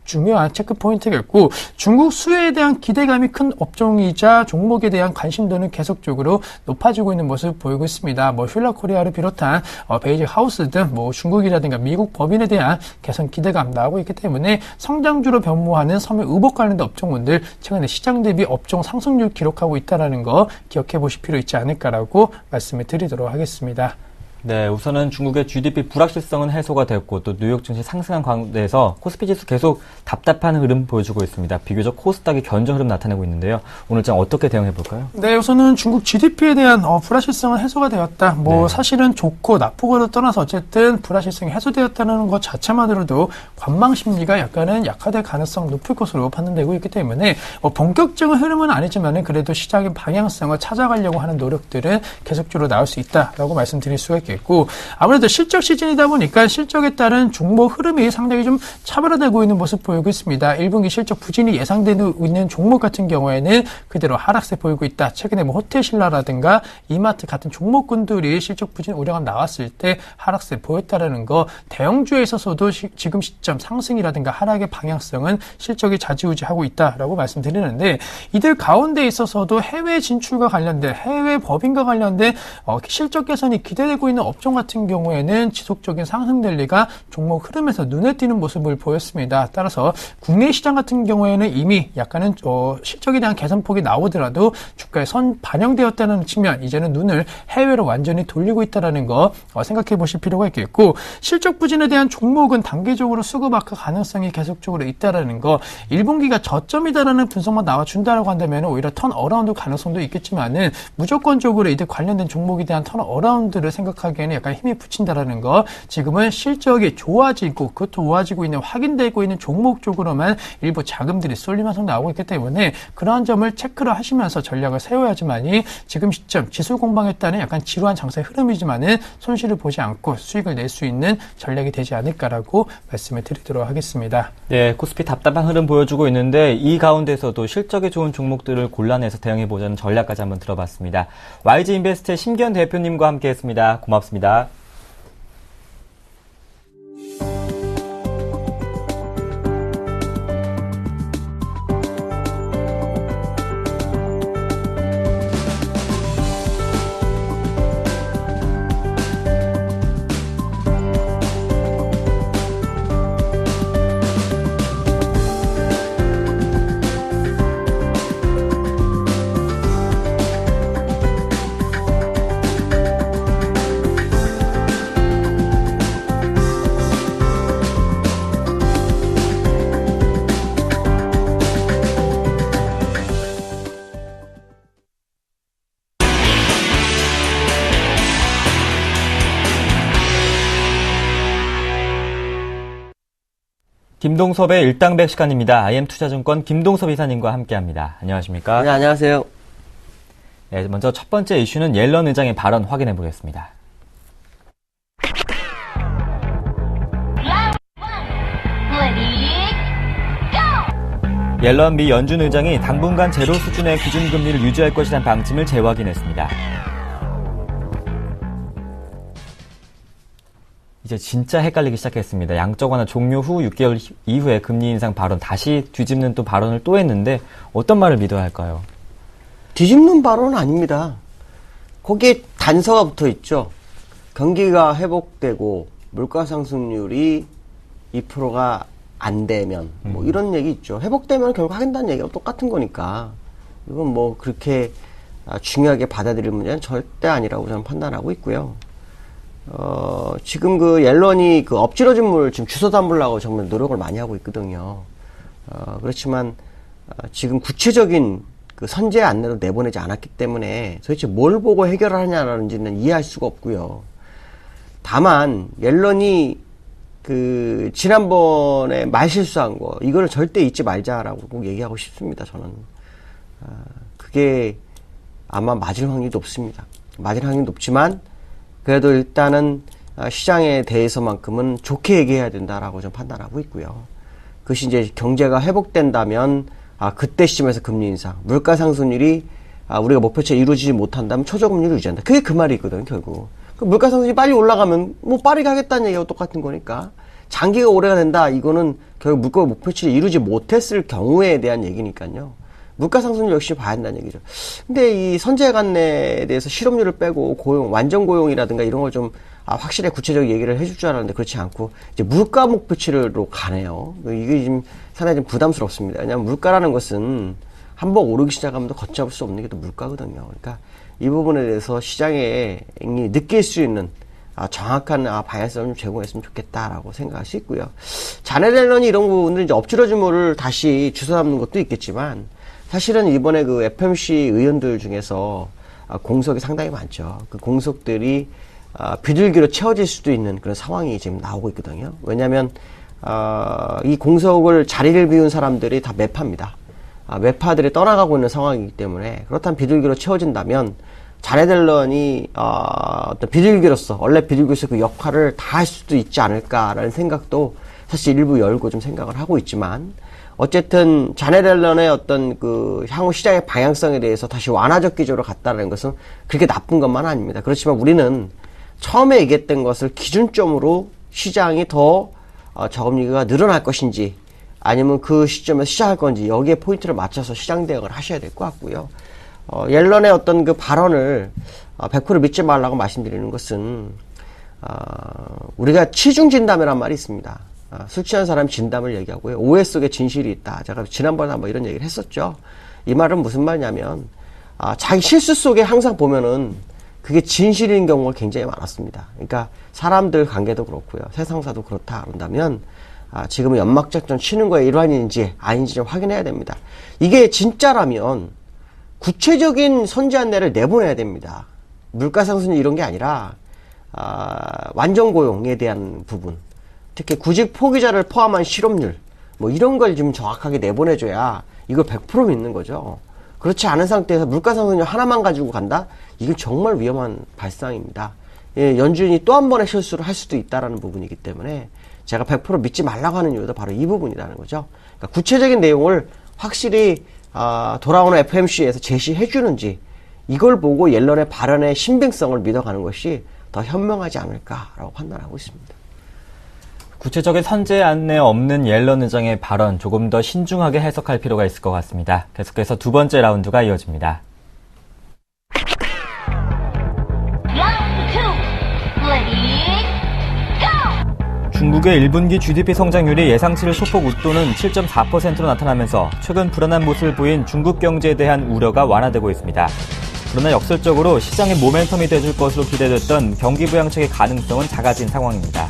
중요한 체크 포인트겠고 중국 수혜에 대한 기대감이 큰 업종이자 종목에 대한 관심도는 계속적으로 높아지고 있는 모습을 보이고 있습니다. 뭐 휠라코리아를 비롯한 베이직 하우스 등 뭐 중국이라든가 미국 법인에 대한 개선 기대감 나오고 있기 때문에 성장주로 변모하는 섬유 의복 관련된 업종군들 최근에 시장 대비 업종 상승률 기록하고 있다는 거 기억해 보실 필요 있지 않을까라고 말씀을 드리도록 하겠습니다. 네, 우선은 중국의 GDP 불확실성은 해소가 됐고 또 뉴욕 증시 상승한 가운데서 코스피 지수 계속 답답한 흐름 보여주고 있습니다. 비교적 코스닥이 견조 흐름 나타내고 있는데요. 오늘 장 어떻게 대응해 볼까요? 네, 우선은 중국 GDP에 대한 불확실성은 해소가 되었다. 뭐 사실은 좋고 나쁘고를 떠나서 어쨌든 불확실성이 해소되었다는 것 자체만으로도 관망 심리가 약간은 약화될 가능성 높을 것으로 판단되고 있기 때문에 본격적인 흐름은 아니지만은 그래도 시장의 방향성을 찾아가려고 하는 노력들은 계속적으로 나올 수 있다라고 말씀드릴 수가 있겠습니다. 있고 아무래도 실적 시즌이다 보니까 실적에 따른 종목 흐름이 상당히 좀 차별화되고 있는 모습 보이고 있습니다. 1분기 실적 부진이 예상되고 있는 종목 같은 경우에는 그대로 하락세 보이고 있다. 최근에 뭐 호텔신라라든가 이마트 같은 종목군들이 실적 부진 우려가 나왔을 때 하락세 보였다라는 거 대형주에 있어서도 지금 시점 상승이라든가 하락의 방향성은 실적이 좌지우지하고 있다라고 말씀드리는데 이들 가운데 있어서도 해외 진출과 관련된 해외 법인과 관련된 실적 개선이 기대되고 있는 업종 같은 경우에는 지속적인 상승 랠리가 종목 흐름에서 눈에 띄는 모습을 보였습니다. 따라서 국내 시장 같은 경우에는 이미 약간은 실적에 대한 개선폭이 나오더라도 주가에 반영되었다는 측면 이제는 눈을 해외로 완전히 돌리고 있다는 거 생각해 보실 필요가 있겠고 실적 부진에 대한 종목은 단계적으로 수급 악화 가능성이 계속적으로 있다는 거 1분기가 저점이다라는 분석만 나와준다라고 한다면 오히려 턴어라운드 가능성도 있겠지만은 무조건적으로 이들 관련된 종목에 대한 턴어라운드를 생각하기에는 약간 힘이 붙인다라는 거 지금은 실적이 좋아지고 그것도 좋아지고 있는 확인되고 있는 종목 쪽으로만 일부 자금들이 쏠리면서 나오고 있기 때문에 그러한 점을 체크를 하시면서 전략을 세워야지만이 지금 시점 지수 공방에 따른 약간 지루한 장세의 흐름이지만은 손실을 보지 않고 수익을 낼 수 있는 전략이 되지 않을까라고 말씀을 드리도록 하겠습니다. 네, 코스피 답답한 흐름 보여주고 있는데 이 가운데서도 실적이 좋은 종목들을 골라내서 대응해보자는 전략까지 한번 들어봤습니다. YG인베스트의 심기현 대표님과 함께했습니다. 고맙습니다. 김동섭의 일당백 시간입니다. IM투자증권 김동섭 이사님과 함께합니다. 안녕하십니까? 네, 안녕하세요. 네, 먼저 첫 번째 이슈는 옐런 의장의 발언 확인해 보겠습니다. 옐런 미 연준 의장이 당분간 제로 수준의 기준금리를 유지할 것이라는 방침을 재확인했습니다. 이제 진짜 헷갈리기 시작했습니다. 양적 완화 종료 후 6개월 이후에 금리 인상 발언 다시 뒤집는 또 발언을 또 했는데 어떤 말을 믿어야 할까요? 뒤집는 발언은 아닙니다. 거기에 단서가 붙어 있죠. 경기가 회복되고 물가 상승률이 2%가 안 되면 뭐 이런 얘기 있죠. 회복되면 결국 하겠다는 얘기가 똑같은 거니까 이건 뭐 그렇게 중요하게 받아들일 문제는 절대 아니라고 저는 판단하고 있고요. 지금 그 옐런이 그 엎질러진 물 지금 주워 담으려고 정말 노력을 많이 하고 있거든요. 그렇지만 지금 구체적인 그 선제 안내도 내보내지 않았기 때문에 도대체 뭘 보고 해결하냐는지는 이해할 수가 없고요. 다만 옐런이 그 지난번에 말실수한 거 이거를 절대 잊지 말자라고 꼭 얘기하고 싶습니다. 저는 그게 아마 맞을 확률이 높습니다. 맞을 확률이 높지만 그래도 일단은 시장에 대해서만큼은 좋게 얘기해야 된다라고 좀 판단하고 있고요. 그것이 이제 경제가 회복된다면 그때 시점에서 금리 인상, 물가 상승률이 우리가 목표치에 이루어지지 못한다면 초저금리를 유지한다. 그게 그 말이거든 결국. 그 물가 상승률이 빨리 올라가면 뭐 빠르게 하겠다는 얘기하고 똑같은 거니까 장기가 오래가 된다. 이거는 결국 물가 목표치를 이루지 못했을 경우에 대한 얘기니까요. 물가 상승률 역시 봐야 한다는 얘기죠. 근데 이 선제 관내에 대해서 실업률을 빼고 고용, 완전 고용이라든가 이런 걸 좀 확실히 구체적인 얘기를 해줄 줄 알았는데 그렇지 않고 이제 물가 목표치로 가네요. 이게 지금 상당히 좀 부담스럽습니다. 왜냐하면 물가라는 것은 한번 오르기 시작하면 또 걷잡을 수 없는 게 또 물가거든요. 그러니까 이 부분에 대해서 시장에 느낄 수 있는 정확한 방향성을 좀 제공했으면 좋겠다라고 생각할 수 있고요. 자넷 옐런이 이런 부분들 이제 엎질러진 물을 다시 주워 담는 것도 있겠지만 사실은 이번에 그 FOMC 의원들 중에서 공석이 상당히 많죠. 그 공석들이 비둘기로 채워질 수도 있는 그런 상황이 지금 나오고 있거든요. 왜냐하면 이 공석을 자리를 비운 사람들이 다 매파입니다. 매파들이 떠나가고 있는 상황이기 때문에 그렇다면 비둘기로 채워진다면 자넷 옐런이 어떤 비둘기로서 원래 비둘기로서 그 역할을 다 할 수도 있지 않을까라는 생각도 사실 일부 열고 좀 생각을 하고 있지만 어쨌든 자넷 옐런의 어떤 그 향후 시장의 방향성에 대해서 다시 완화적 기조로 갔다는 것은 그렇게 나쁜 것만 아닙니다. 그렇지만 우리는 처음에 얘기했던 것을 기준점으로 시장이 더 저금리가 늘어날 것인지 아니면 그 시점에서 시작할 건지 여기에 포인트를 맞춰서 시장 대응을 하셔야 될 것 같고요. 옐런의 어떤 그 발언을 100% 믿지 말라고 말씀드리는 것은 우리가 치중 진담이란 말이 있습니다. 술 취한 사람 진담을 얘기하고요. 오해 속에 진실이 있다. 제가 지난번에 한번 이런 얘기를 했었죠. 이 말은 무슨 말이냐면 자기 실수 속에 항상 보면은 그게 진실인 경우가 굉장히 많았습니다. 그러니까 사람들 관계도 그렇고요. 세상사도 그렇다 그런다면 지금 연막작전 치는 거에 일환인지 아닌지 좀 확인해야 됩니다. 이게 진짜라면 구체적인 선제 안내를 내보내야 됩니다. 물가 상승률 이런 게 아니라 완전 고용에 대한 부분, 특히 구직 포기자를 포함한 실업률 뭐 이런 걸 좀 정확하게 내보내줘야 이걸 100% 믿는 거죠. 그렇지 않은 상태에서 물가 상승률 하나만 가지고 간다? 이건 정말 위험한 발상입니다. 예, 연준이 또 한 번의 실수를 할 수도 있다는 부분이기 때문에 제가 100% 믿지 말라고 하는 이유도 바로 이 부분이라는 거죠. 그러니까 구체적인 내용을 확실히 돌아오는 FOMC에서 제시해 주는지 이걸 보고 옐런의 발언의 신빙성을 믿어가는 것이 더 현명하지 않을까라고 판단하고 있습니다. 구체적인 선제 안내 없는 옐런 의장의 발언 조금 더 신중하게 해석할 필요가 있을 것 같습니다. 계속해서 두 번째 라운드가 이어집니다. 중국의 1분기 GDP 성장률이 예상치를 소폭 웃도는 7.4%로 나타나면서 최근 불안한 모습을 보인 중국 경제에 대한 우려가 완화되고 있습니다. 그러나 역설적으로 시장의 모멘텀이 돼줄 것으로 기대됐던 경기 부양책의 가능성은 작아진 상황입니다.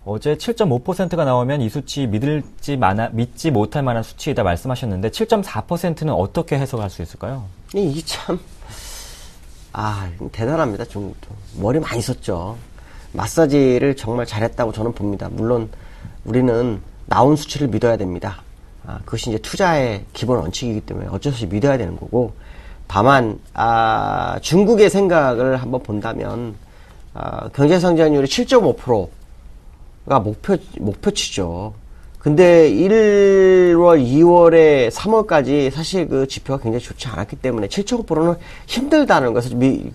어제 7.5%가 나오면 이 수치 믿지 못할 만한 수치이다 말씀하셨는데 7.4%는 어떻게 해석할 수 있을까요? 이게 참 대단합니다. 중국도 머리 많이 썼죠. 마사지를 정말 잘했다고 저는 봅니다. 물론 우리는 나온 수치를 믿어야 됩니다. 그것이 이제 투자의 기본 원칙이기 때문에 어쩔 수 없이 믿어야 되는 거고, 다만 중국의 생각을 한번 본다면 경제 성장률이 7.5%가 목표치죠. 근데 1월, 2월에 3월까지 사실 그 지표가 굉장히 좋지 않았기 때문에 7.5%는 힘들다는 것을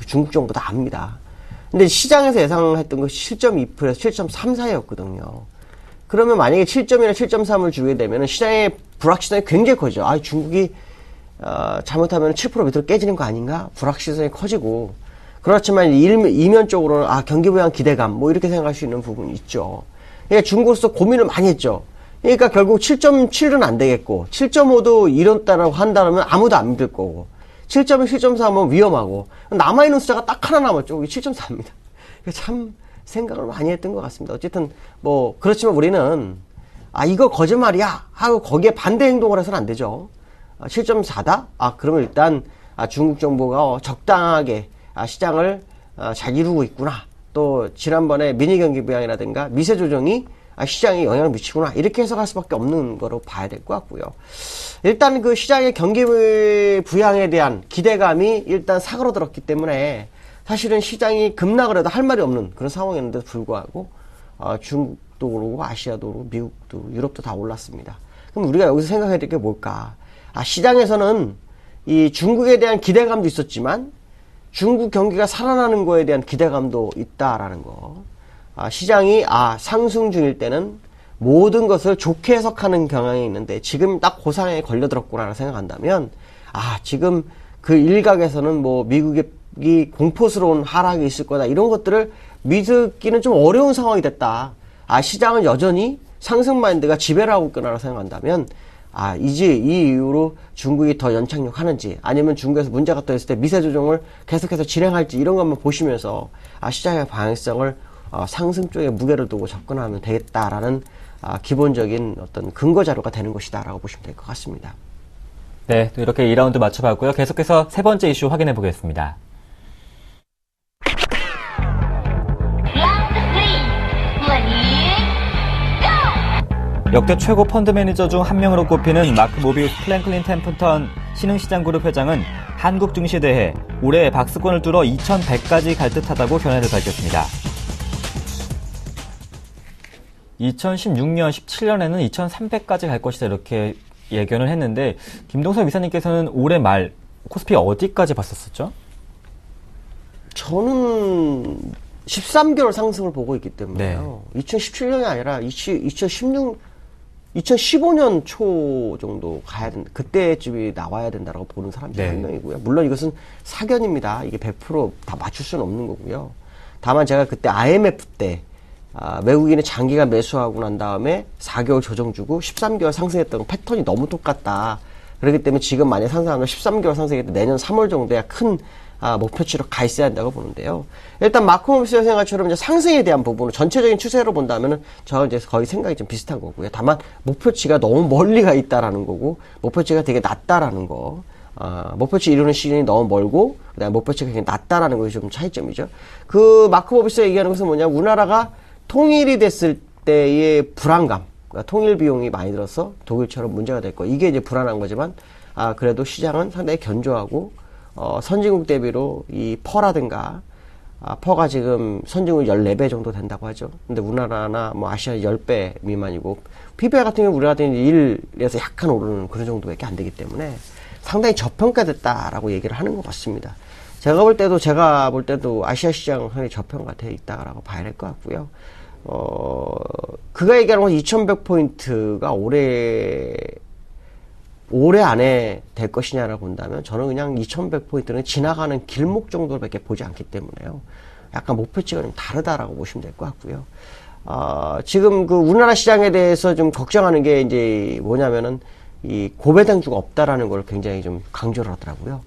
중국 정부도 다 압니다. 근데 시장에서 예상했던 것이 7.2%에서 7.3 사이였거든요. 그러면 만약에 7.1이나 7.3을 주게 되면 시장의 불확실성이 굉장히 커져. 중국이 잘못하면 7% 밑으로 깨지는 거 아닌가? 불확실성이 커지고. 그렇지만 이면적으로는 경기 부양 기대감 뭐 이렇게 생각할 수 있는 부분이 있죠. 그러니까 중국으로서 고민을 많이 했죠. 그러니까 결국 7.7은 안 되겠고 7.5도 이렇다라고 한다면 아무도 안 믿을 거고 7.1, 7.3은 위험하고 남아있는 숫자가 딱 하나 남았죠. 그게 7.4입니다. 참 생각을 많이 했던 것 같습니다. 어쨌든 뭐 그렇지만 우리는 이거 거짓말이야 하고 거기에 반대 행동을 해서는 안 되죠. 7.4다? 그러면 일단 중국 정부가 적당하게 시장을 잘 이루고 있구나. 또 지난번에 미니 경기 부양이라든가 미세 조정이 시장에 영향을 미치구나. 이렇게 해석할 수밖에 없는 거로 봐야 될 것 같고요. 일단 그 시장의 경기 부양에 대한 기대감이 일단 사그러들었기 때문에 사실은 시장이 급락을 해도 할 말이 없는 그런 상황이었는데도 불구하고 중국도 그러고 아시아도 그러고 미국도 유럽도 다 올랐습니다. 그럼 우리가 여기서 생각해야 될 게 뭘까? 시장에서는 이 중국에 대한 기대감도 있었지만 중국 경기가 살아나는 거에 대한 기대감도 있다라는 거. 시장이 상승 중일 때는 모든 것을 좋게 해석하는 경향이 있는데 지금 딱 고상에 걸려들었구나 생각한다면 지금 그 일각에서는 뭐 미국이 공포스러운 하락이 있을 거다 이런 것들을 믿기는 좀 어려운 상황이 됐다. 시장은 여전히 상승 마인드가 지배를 하고 있구나 생각한다면 이제 이 이후로 중국이 더 연착륙 하는지 아니면 중국에서 문제가 더 있을 때 미세 조정을 계속해서 진행할지 이런 것만 보시면서 시장의 방향성을 상승 쪽에 무게를 두고 접근하면 되겠다라는 기본적인 어떤 근거 자료가 되는 것이다라고 보시면 될 것 같습니다. 네, 또 이렇게 2라운드 맞춰봤고요. 계속해서 세 번째 이슈 확인해 보겠습니다. 역대 최고 펀드 매니저 중 한 명으로 꼽히는 마크 모비우스 플랭클린 템플턴 신흥시장그룹 회장은 한국 증시에 대해 올해 박스권을 뚫어 2100까지 갈 듯하다고 견해를 밝혔습니다. 2016년, 17년에는 2300까지 갈 것이다 이렇게 예견을 했는데 김동석 이사님께서는 올해 말 코스피 어디까지 봤었죠? 저는 13개월 상승을 보고 있기 때문에요. 네. 2017년이 아니라 2015년 초 정도 가야 된다. 그때쯤이 나와야 된다라고 보는 사람이 네. 한 명이고요. 물론 이것은 사견입니다. 이게 100% 다 맞출 수는 없는 거고요. 다만 제가 그때 IMF 때 외국인이 장기간 매수하고 난 다음에 4개월 조정 주고 13개월 상승했던 패턴이 너무 똑같다. 그렇기 때문에 지금 만약 상승하면 13개월 상승했을 때 내년 3월 정도야 큰 목표치로 가 있어야 한다고 보는데요. 일단 마크 모비우스 생각처럼 이제 상승에 대한 부분은 전체적인 추세로 본다면은 저는 이제 거의 생각이 좀 비슷한 거고요. 다만 목표치가 너무 멀리 가 있다라는 거고 목표치가 되게 낮다라는 거. 목표치 이루는 시즌이 너무 멀고 그다음에 목표치가 굉장히 낮다라는 것이 좀 차이점이죠. 그 마크 모비우스가 얘기하는 것은 뭐냐? 우리나라가 통일이 됐을 때의 불안감, 그러니까 통일 비용이 많이 들어서 독일처럼 문제가 될 거. 이게 이제 불안한 거지만 그래도 시장은 상당히 견조하고 선진국 대비로 이 퍼라든가 퍼가 지금 선진국 14배 정도 된다고 하죠. 근데 우리나라나 뭐 아시아 10배 미만이고 PBR 같은 경우 우리 같은 경우 1에서 약간 오르는 그런 정도밖에 안 되기 때문에 상당히 저평가됐다라고 얘기를 하는 것 같습니다. 제가 볼 때도 아시아 시장은 상당히 저평가되어 있다라고 봐야 될 것 같고요. 그가 얘기하는 건 2100포인트가 올해 안에 될 것이냐라고 본다면 저는 그냥 2100포인트는 지나가는 길목 정도밖에 보지 않기 때문에요. 약간 목표치가 좀 다르다라고 보시면 될 것 같고요. 지금 그 우리나라 시장에 대해서 좀 걱정하는 게 이제 뭐냐면은 이 고배당주가 없다라는 걸 굉장히 좀 강조를 하더라고요.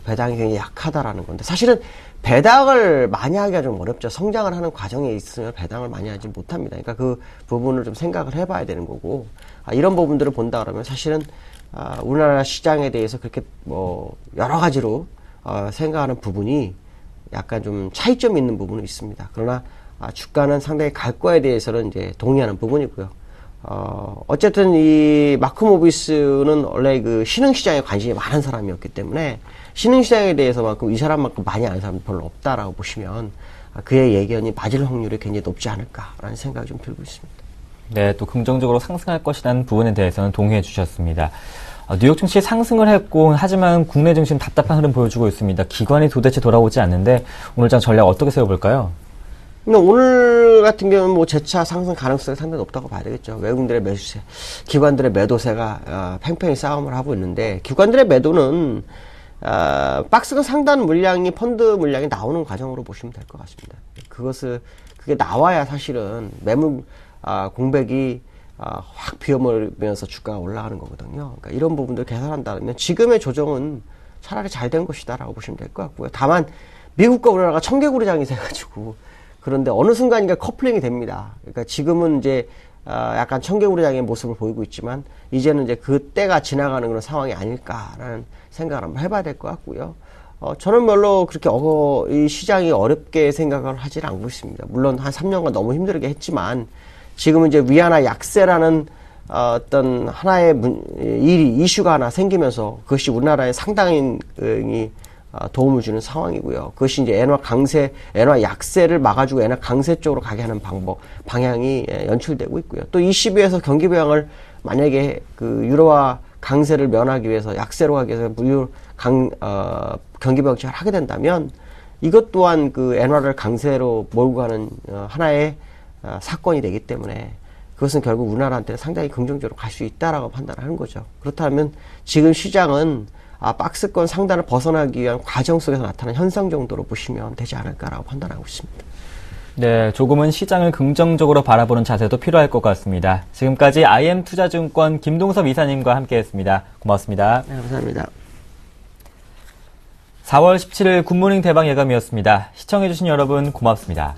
배당이 굉장히 약하다라는 건데 사실은 배당을 많이 하기가 좀 어렵죠. 성장을 하는 과정에 있으면 배당을 많이 하지 못합니다. 그러니까 그 부분을 좀 생각을 해봐야 되는 거고 이런 부분들을 본다 그러면 사실은 우리나라 시장에 대해서 그렇게 뭐 여러 가지로 생각하는 부분이 약간 좀 차이점이 있는 부분은 있습니다. 그러나 주가는 상당히 갈 거에 대해서는 이제 동의하는 부분이고요. 어쨌든 이 마크 모비스는 원래 그 신흥시장에 관심이 많은 사람이었기 때문에 신흥시장에 대해서만큼 이 사람만큼 많이 아는 사람이 별로 없다라고 보시면 그의 예견이 맞을 확률이 굉장히 높지 않을까라는 생각이 좀 들고 있습니다. 네, 또 긍정적으로 상승할 것이라는 부분에 대해서는 동의해 주셨습니다. 뉴욕 증시 상승을 했고 하지만 국내 증시는 답답한 흐름 보여주고 있습니다. 기관이 도대체 돌아오지 않는데 오늘 장 전략 어떻게 세워볼까요? 오늘 같은 경우는 뭐 재차 상승 가능성이 상당히 높다고 봐야 되겠죠. 외국인들의 매수세, 기관들의 매도세가 팽팽히 싸움을 하고 있는데 기관들의 매도는 박스권 상단 물량이 펀드 물량이 나오는 과정으로 보시면 될 것 같습니다. 그게 나와야 사실은 매물 공백이 확 비어버리면서 주가가 올라가는 거거든요. 그러니까 이런 부분들 계산한다면 지금의 조정은 차라리 잘 된 것이다라고 보시면 될 것 같고요. 다만 미국과 우리나라가 청개구리장이 돼가지고 그런데 어느 순간인가 커플링이 됩니다. 그러니까 지금은 이제 약간 청개구리장의 모습을 보이고 있지만 이제는 이제 그때가 지나가는 그런 상황이 아닐까라는 생각을 한번 해봐야 될 것 같고요. 저는 별로 그렇게 이 시장이 어렵게 생각을 하질 않고 있습니다. 물론 한 3년간 너무 힘들게 했지만 지금은 이제 위안화 약세라는 어떤 하나의 이슈가 하나 생기면서 그것이 우리나라에 상당히 도움을 주는 상황이고요. 그것이 이제 엔화 약세를 막아주고 엔화 강세 쪽으로 가게 하는 방향이 연출되고 있고요. 또 ECB에서 경기 부양을 만약에 그 유로화 강세를 면하기 위해서 약세로 가기 위해서 경기 부양 정책을 하게 된다면 이것 또한 그 엔화를 강세로 몰고 가는 하나의 사건이 되기 때문에 그것은 결국 우리나라한테는 상당히 긍정적으로 갈 수 있다라고 판단하는 거죠. 그렇다면 지금 시장은 박스권 상단을 벗어나기 위한 과정 속에서 나타나는 현상 정도로 보시면 되지 않을까라고 판단하고 있습니다. 네, 조금은 시장을 긍정적으로 바라보는 자세도 필요할 것 같습니다. 지금까지 IM투자증권 김동섭 이사님과 함께했습니다. 고맙습니다. 네, 감사합니다. 4월 17일 굿모닝 대박 예감이었습니다. 시청해주신 여러분 고맙습니다.